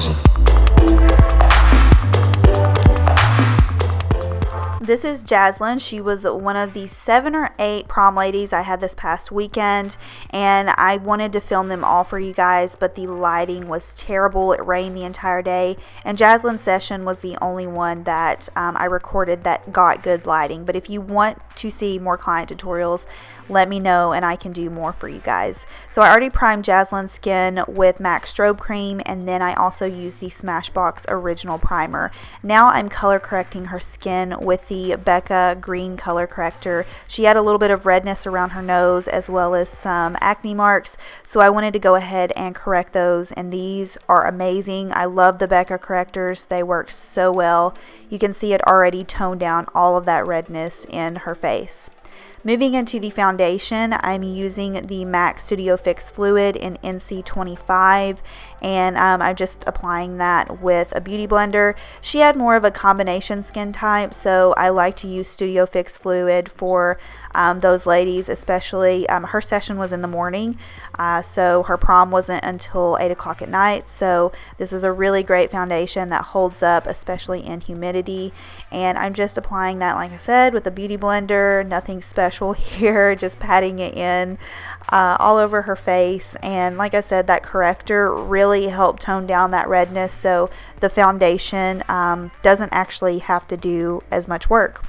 magnetism. This is Jaslyn. She was one of the 7 or 8 prom ladies I had this past weekend, and I wanted to film them all for you guys, but the lighting was terrible. It rained the entire day, and Jaslyn's session was the only one that I recorded that got good lighting. But if you want to see more client tutorials, let me know and I can do more for you guys. So I already primed Jaslyn's skin with MAC Strobe Cream, and then I also used the Smashbox Original Primer. Now I'm color correcting her skin with the Becca Green Color Corrector. She had a little bit of redness around her nose as well as some acne marks, so I wanted to go ahead and correct those, and these are amazing. I love the Becca correctors. They work so well. You can see it already toned down all of that redness in her face. Moving into the foundation, I'm using the MAC Studio Fix Fluid in NC25, and I'm just applying that with a beauty blender. She had more of a combination skin type, so I like to use Studio Fix Fluid for those ladies, especially. Her session was in the morning, so her prom wasn't until 8 o'clock at night, so this is a really great foundation that holds up, especially in humidity. And I'm just applying that, like I said, with a beauty blender. Nothing special here, just patting it in all over her face. And like I said, that corrector really helped tone down that redness, so the foundation doesn't actually have to do as much work.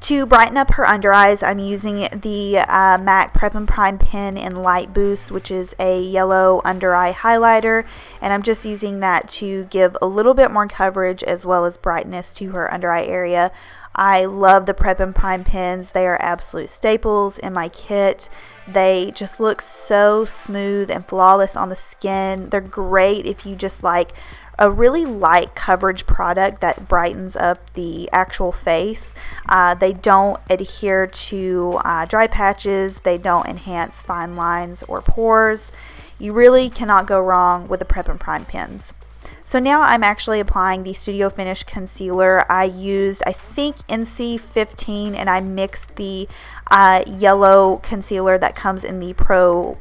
To brighten up her under eyes, I'm using the MAC Prep and Prime pen in Light Boost, which is a yellow under eye highlighter, and I'm just using that to give a little bit more coverage as well as brightness to her under eye area. I love the Prep and Prime pens. They are absolute staples in my kit. They just look so smooth and flawless on the skin. They're great if you just like a really light coverage product that brightens up the actual face. They don't adhere to dry patches. They don't enhance fine lines or pores. You really cannot go wrong with the Prep and Prime pens. So now I'm actually applying the Studio Finish Concealer. I used, I think, NC15, and I mixed the yellow concealer that comes in the Pro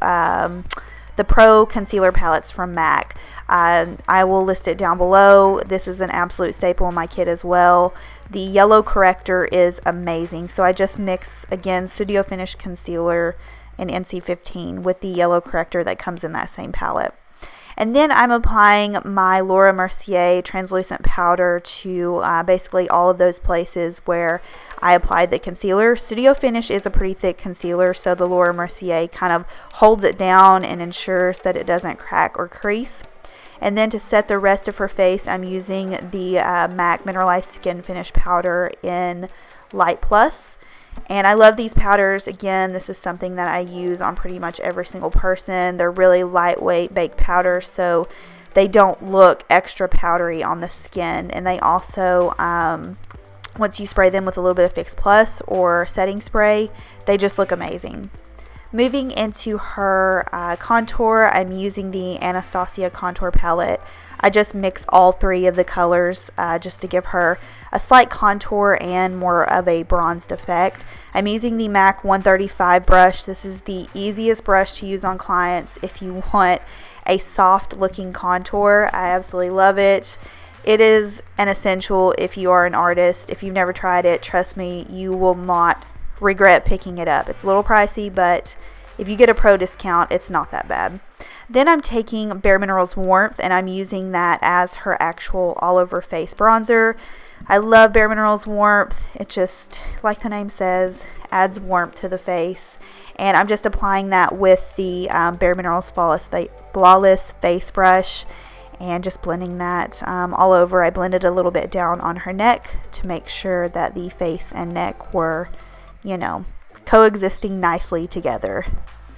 concealer palettes from MAC. I will list it down below. This is an absolute staple in my kit as well. The yellow corrector is amazing. So I just mixed, again, Studio Finish Concealer in NC15 with the yellow corrector that comes in that same palette. And then I'm applying my Laura Mercier translucent powder to basically all of those places where I applied the concealer. Studio Finish is a pretty thick concealer, so the Laura Mercier kind of holds it down and ensures that it doesn't crack or crease. And then to set the rest of her face, I'm using the MAC Mineralize Skin Finish Powder in Light Plus. And I love these powders. Again, this is something that I use on pretty much every single person. They're really lightweight baked powders, so they don't look extra powdery on the skin. And they also, once you spray them with a little bit of Fix Plus or setting spray, they just look amazing. Moving into her contour, I'm using the Anastasia Contour Palette. I just mix all 3 of the colors just to give her a slight contour and more of a bronzed effect. I'm using the MAC 135 brush. This is the easiest brush to use on clients if you want a soft looking contour. I absolutely love it. It is an essential if you are an artist. If you've never tried it, trust me, you will not regret picking it up. It's a little pricey, but if you get a pro discount, it's not that bad. Then I'm taking bareMinerals Warmth, and I'm using that as her actual all over face bronzer. I love bareMinerals Warmth. It just, like the name says, adds warmth to the face. And I'm just applying that with the bareMinerals Flawless Face Brush and just blending that all over. I blended a little bit down on her neck to make sure that the face and neck were, you know, coexisting nicely together.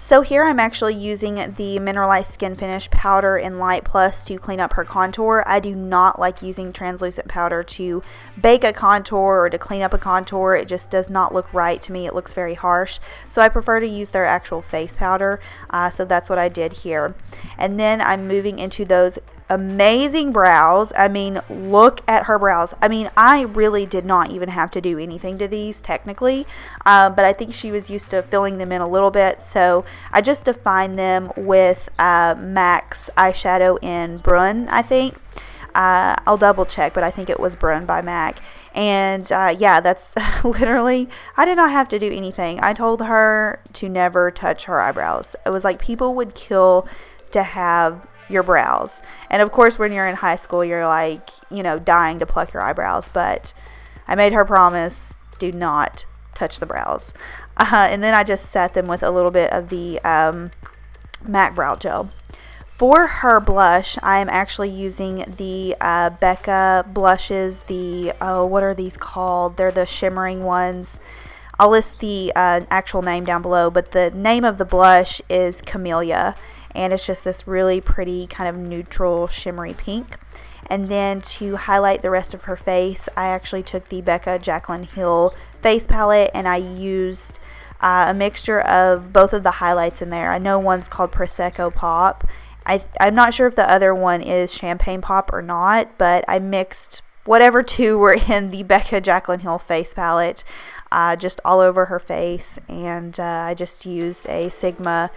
So here I'm actually using the Mineralize Skin Finish Powder in Light Plus to clean up her contour. I do not like using translucent powder to bake a contour or to clean up a contour. It just does not look right to me. It looks very harsh. So I prefer to use their actual face powder. So that's what I did here. And then I'm moving into those amazing brows. I mean, look at her brows. I mean, I really did not even have to do anything to these technically, but I think she was used to filling them in a little bit, so I just defined them with MAC's eyeshadow in Brun, I think. I'll double check, but I think it was Brun by MAC. And yeah, that's literally, I did not have to do anything. I told her to never touch her eyebrows. It was like people would kill to have your brows. And of course, when you're in high school, you're like, you know, dying to pluck your eyebrows. But I made her promise, do not touch the brows. And then I just set them with a little bit of the MAC Brow Gel. For her blush, I'm actually using the Becca blushes, the, what are these called? They're the shimmering ones. I'll list the actual name down below, but the name of the blush is Camelia, and it's just this really pretty kind of neutral shimmery pink. And then to highlight the rest of her face, I actually took the Becca Jaclyn Hill face palette, and I used a mixture of both of the highlights in there. I know one's called Prosecco Pop. I'm not sure if the other one is Champagne Pop or not, but I mixed whatever two were in the Becca Jaclyn Hill face palette just all over her face, and I just used a Sigma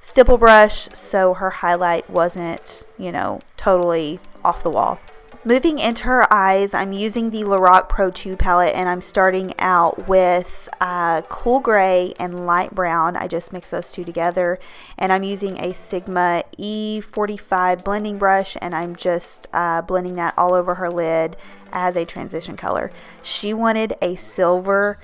stipple brush so her highlight wasn't, you know, totally off the wall. Moving into her eyes, I'm using the Lorac Pro 2 palette, and I'm starting out with cool gray and light brown. I just mix those two together, and I'm using a Sigma E45 blending brush, and I'm just blending that all over her lid as a transition color. She wanted a silver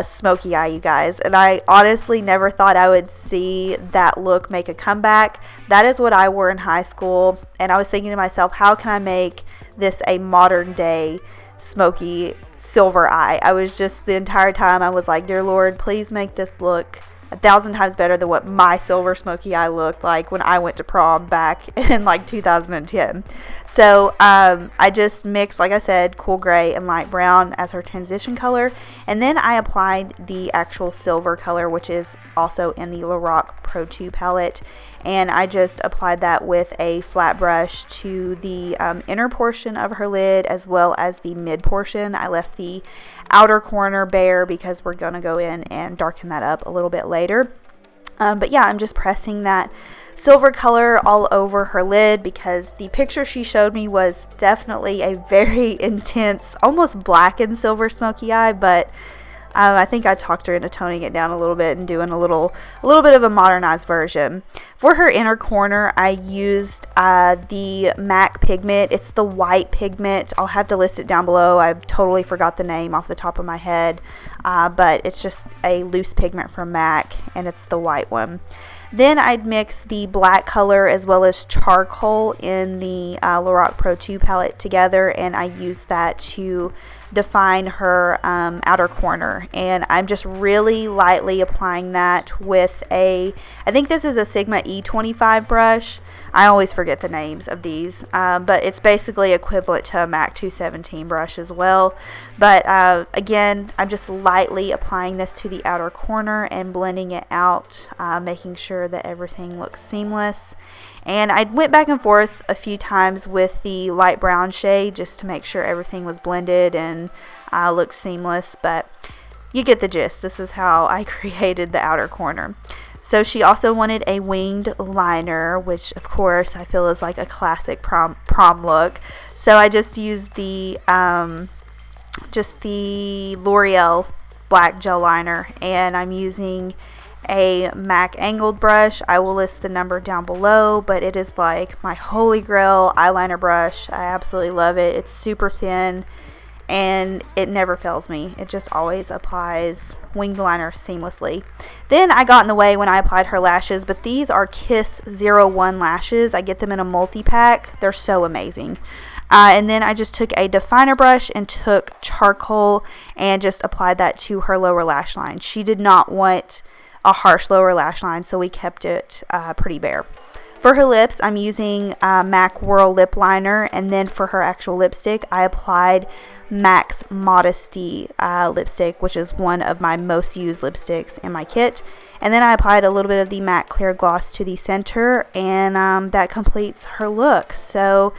smoky eye, you guys, and I honestly never thought I would see that look make a comeback. That is what I wore in high school, and I was thinking to myself, how can I make this a modern day smoky silver eye? I was just, the entire time I was like, dear Lord, please make this look 1,000 times better than what my silver smoky eye looked like when I went to prom back in like 2010. So I just mixed, like I said, cool gray and light brown as her transition color, and then I applied the actual silver color, which is also in the Lorac Pro 2 palette, and I just applied that with a flat brush to the inner portion of her lid as well as the mid portion. I left the outer corner bare because we're going to go in and darken that up a little bit later. But yeah, I'm just pressing that silver color all over her lid because the picture she showed me was definitely a very intense, almost black and silver smoky eye, but I think I talked her into toning it down a little bit and doing a little bit of a modernized version. For her inner corner, I used the MAC Pigment. It's the white pigment. I'll have to list it down below. I totally forgot the name off the top of my head, but it's just a loose pigment from MAC, and it's the white one. Then I'd mix the black color as well as charcoal in the Lorac Pro 2 palette together, and I used that to define her outer corner, and I'm just really lightly applying that with I think this is a Sigma E25 brush. I always forget the names of these, but it's basically equivalent to a MAC 217 brush as well. But again, I'm just lightly applying this to the outer corner and blending it out, making sure that everything looks seamless. And I went back and forth a few times with the light brown shade just to make sure everything was blended and looked seamless, but you get the gist. This is how I created the outer corner. So she also wanted a winged liner, which of course I feel is like a classic prom look. So I just used the L'Oreal black gel liner, and I'm using a MAC angled brush. I will list the number down below, but it is like my holy grail eyeliner brush. I absolutely love it. It's super thin and it never fails me. It just always applies winged liner seamlessly. Then I got in the way when I applied her lashes, but these are Kiss 01 lashes. I get them in a multi-pack. They're so amazing. And then I just took a definer brush and took charcoal and just applied that to her lower lash line. She did not want a harsh lower lash line, so we kept it pretty bare. For her lips, I'm using MAC Whirl Lip Liner, and then for her actual lipstick, I applied Max Modesty lipstick, which is one of my most used lipsticks in my kit. And then I applied a little bit of the matte clear gloss to the center, and that completes her look. So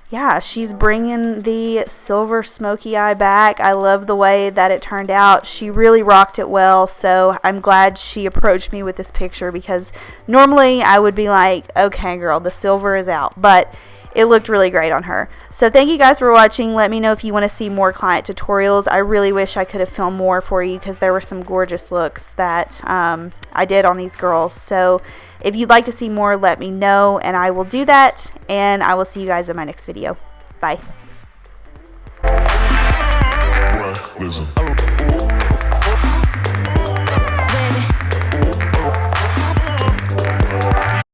yeah, she's bringing the silver smoky eye back. I love the way that it turned out. She really rocked it well, so I'm glad she approached me with this picture, because normally I would be like, okay girl, the silver is out, but it looked really great on her. So thank you guys for watching. Let me know if you want to see more client tutorials. I really wish I could have filmed more for you, because there were some gorgeous looks that I did on these girls. So if you'd like to see more, let me know and I will do that, and I will see you guys in my next video. Bye.